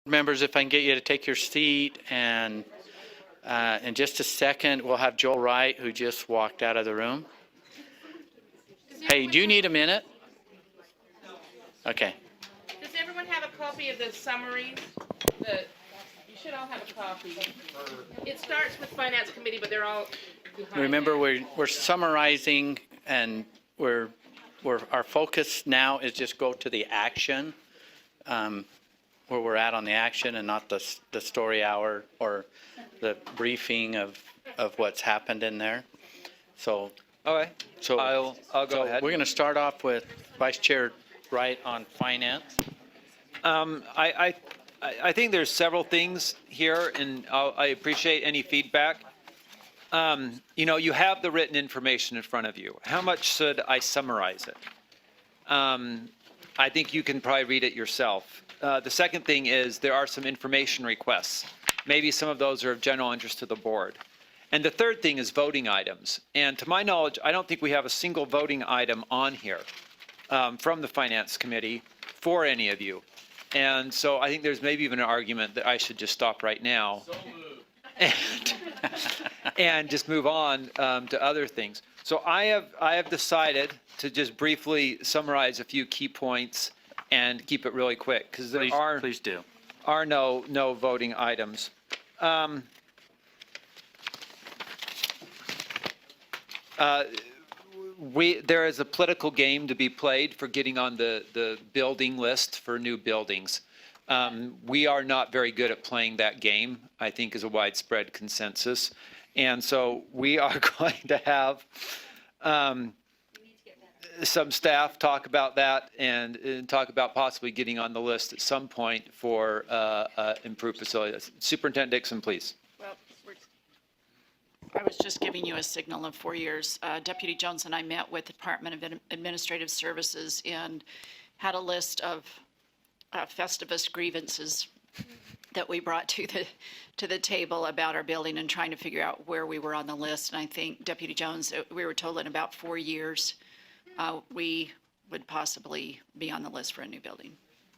Members, if I can get you to take your seat, and in just a second, we'll have Joel Wright, who just walked out of the room. Hey, do you need a minute? Okay. Does everyone have a copy of the summaries? You should all have a copy. It starts with Finance Committee, but they're all behind. Remember, we're summarizing, and our focus now is just go to the action, where we're at on the action, and not the story hour or the briefing of what's happened in there. So. Okay. So I'll go ahead. We're going to start off with Vice Chair Wright on finance. I think there's several things here, and I appreciate any feedback. You have the written information in front of you. How much should I summarize it? I think you can probably read it yourself. The second thing is there are some information requests. Maybe some of those are of general interest to the board. And the third thing is voting items. And to my knowledge, I don't think we have a single voting item on here from the Finance Committee for any of you. And so I think there's maybe even an argument that I should just stop right now and just move on to other things. So I have decided to just briefly summarize a few key points and keep it really quick, because there please do. are no voting items. There is a political game to be played for getting on the building list for new buildings. We are not very good at playing that game, I think is a widespread consensus. And so we are going to have some staff talk about that and talk about possibly getting on the list at some point for improved facilities. Superintendent Dixon, please. I was just giving you a signal of 4 years. Deputy Jones and I met with the Department of Administrative Services and had a list of Festivus grievances that we brought to the table about our building and trying to figure out where we were on the list. And I think, Deputy Jones, we were told in about 4 years we would possibly be on the list for a new building.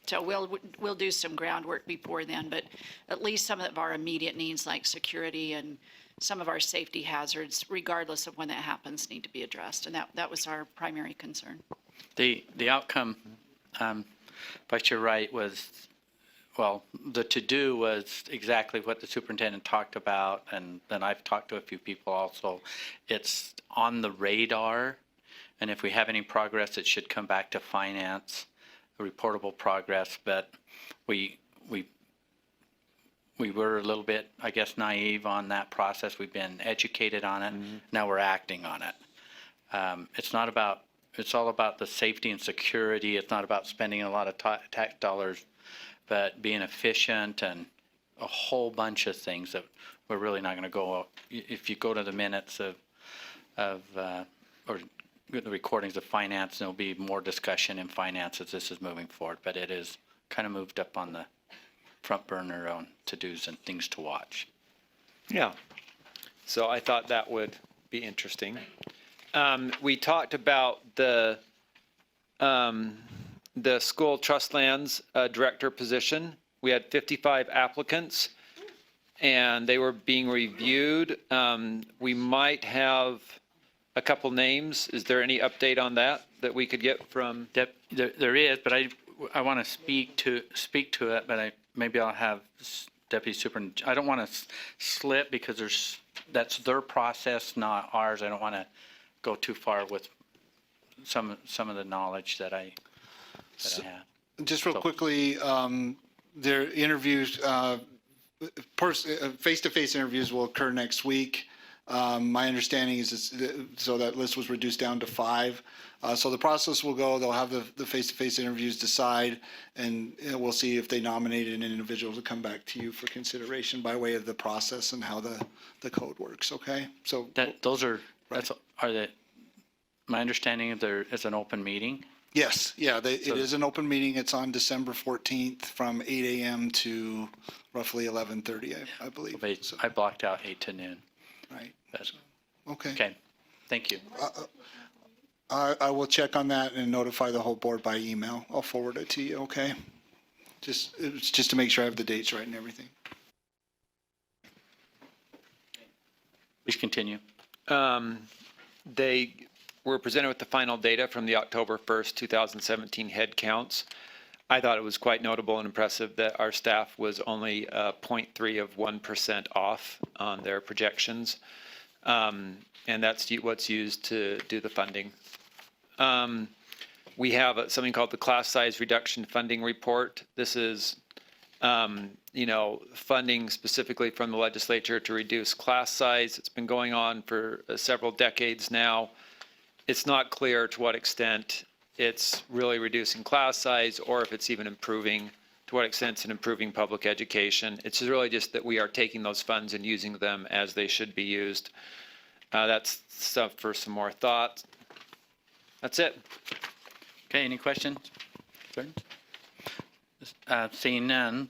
So we'll do some groundwork before then, but at least some of our immediate needs like security and some of our safety hazards, regardless of when that happens, need to be addressed. And that was our primary concern. The outcome, Vice Chair Wright, was, well, the to-do was exactly what the superintendent talked about, and then I've talked to a few people also. It's on the radar, and if we have any progress, it should come back to finance, reportable progress, but we were a little bit, I guess, naive on that process. We've been educated on it. Mm-hmm. Now we're acting on it. It's all about the safety and security. It's not about spending a lot of tax dollars, but being efficient and a whole bunch of things that we're really not going to go. If you go to the minutes or the recordings of finance, there'll be more discussion in finance as this is moving forward, but it is kind of moved up on the front burner on to-dos and things to watch. Yeah. So I thought that would be interesting. We talked about the school trust lands director position. We had 55 applicants, and they were being reviewed. We might have a couple names. Is there any update on that we could get from? There is, but I want to speak to it, but maybe I'll have Deputy Superintendent. I don't want to slip because that's their process, not ours. I don't want to go too far with some of the knowledge that I have. Just real quickly, their interviews, face-to-face interviews will occur next week. My understanding is so that list was reduced down to 5. So the process will go, they'll have the face-to-face interviews, decide, and we'll see if they nominated an individual to come back to you for consideration by way of the process and how the code works, okay? So my understanding is there is an open meeting? Yes, yeah, it is an open meeting. It's on December 14th from 8 a.m. to roughly 11:30, I believe. I blocked out 8 to noon. Right. Okay. Okay. Thank you. I will check on that and notify the whole board by email. I'll forward it to you, okay? It's just to make sure I have the dates right and everything. Please continue. They were presented with the final data from the October 1st, 2017 head counts. I thought it was quite notable and impressive that our staff was only 0.3 of 1% off on their projections. And that's what's used to do the funding. We have something called the class size reduction funding report. This is, funding specifically from the legislature to reduce class size. It's been going on for several decades now. It's not clear to what extent it's really reducing class size or if it's even improving, to what extent it's improving public education. It's really just that we are taking those funds and using them as they should be used. That's stuff for some more thought. That's it. Okay, any questions? Seeing none,